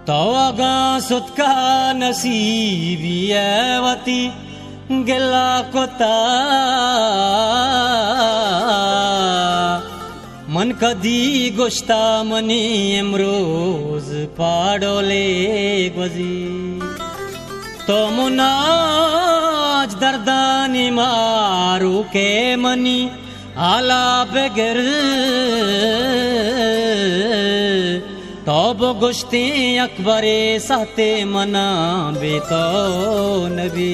तो आगा सुतका नसीबी वती गिला कोता मन कदी गोश्ता मनी एमरोज पाडोले गजी तो मुनाज दर्दानी मारू के मनी आला बेगर तब गोश्ती अकबरे साते मना बेतो नबी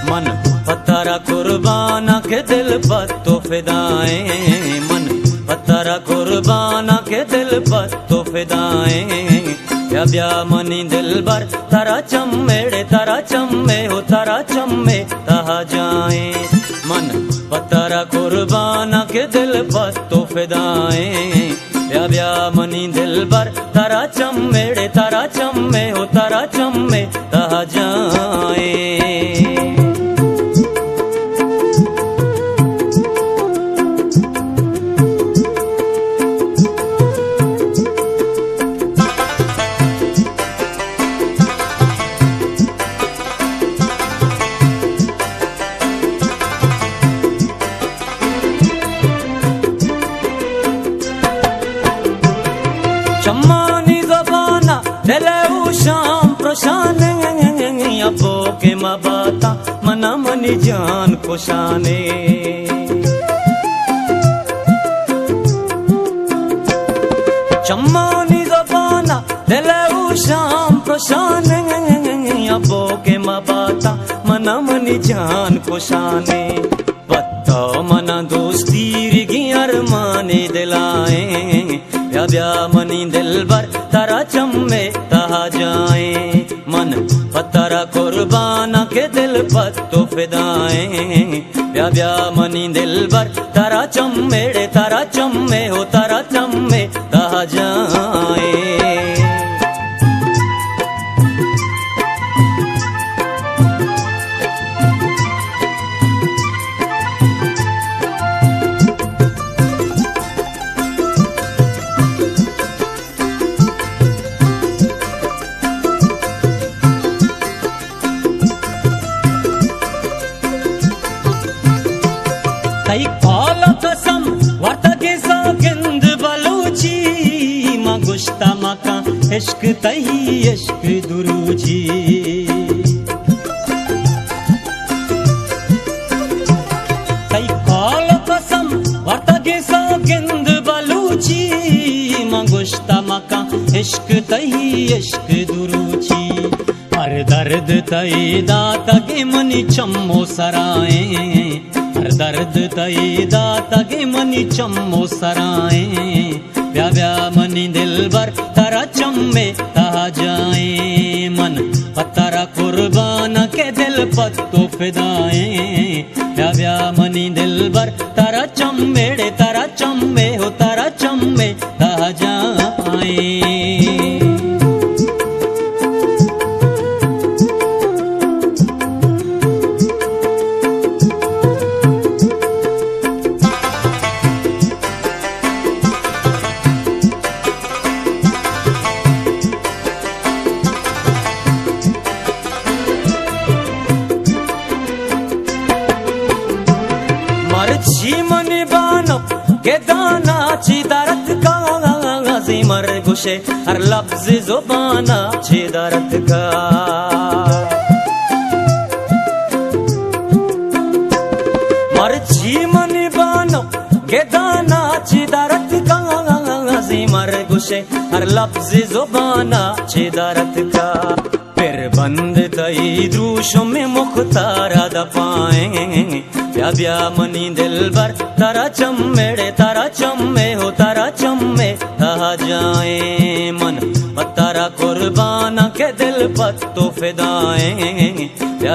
मन पत्थरा कुर्बाना के दिल पर तो फिदाएं मन पत्थरा कुर्बाना के दिल पर तो फिदाएं ब्या मनी दिल बर तारा चम्मे हो तारा चम्मे तहा जाए मन पत्थरा कुर्बाना के दिल पर तो फिदाएं ब्या मनी दिल बर तारा चम्मे हो तारा चम्मे तहा जाए चम्मानी ज़बाना दिले शाम प्रशाने अबो के मबाता मना मनी जान खुशाने चम्मानी ज़बाना दिले शाम प्रशाने अबो के मबाता मना मनी जान खुशाने पत्ता मना दोस्ती रिगी अरमाने दिलाए ब्या मनी दिल बर तारा चम्मे तहा जाए मन पत्थरा कुर्बाना के दिल पर तो फिदाएं ब्या मनी दिल बर तारा चम्मे हो तारा चम्मे तहा जाए कई कॉल कसम वर्तके सागिंद बलूची माँ गुश्ता मका इश्क तही इश्क दुरूजी कई कॉल कसम वर्तके सागिंद बलूची माँ गुश्ता मका इश्क तही इश्क दुरूची हर दर्द तई दाता के मनी चम्मो सराए हर दर्द तई दाता के मनी चम्मो सराए ब्या मनी दिल बर तारा चम्मे तहा जाए मन पत्थरा कुर्बाना के दिल पर तो फिदाएं ब्या मनी दिल बर तारा चम्मे हो तारा चम्मे तहा जाए मर्जी मनी बानो के दाना ची दर्द का मर गुशे हर लफ्ज जुबाना ची दर्द का मर्जी मनी बानो के दाना ची दर्द का मर गुशे हर लफ्ज जुबाना ची दर्द का फिर बंद तई द्रूशों में मुख्तारा दपाएं ब्या मनी दिल बर तारा चम्मे हो तारा चम्मे तहा जाए मन पत्थरा कुर्बाना के दिल पर तो फिदाएं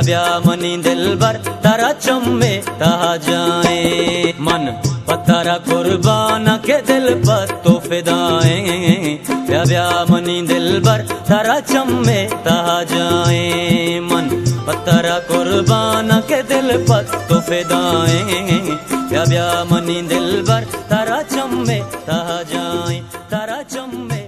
ब्या मनी दिल बर तारा चम्मे तहा जाए मन पत्थरा कुर्बाना के दिल पर तो फिदाएं ब्या मनी दिल बर तारा चम्मे तहा जाए मन पत्थरा कुर्बाना के दिल पर तो फिदाएं या ब्या मनी दिल भर तारा चम्मे ता जाए तारा चम्मे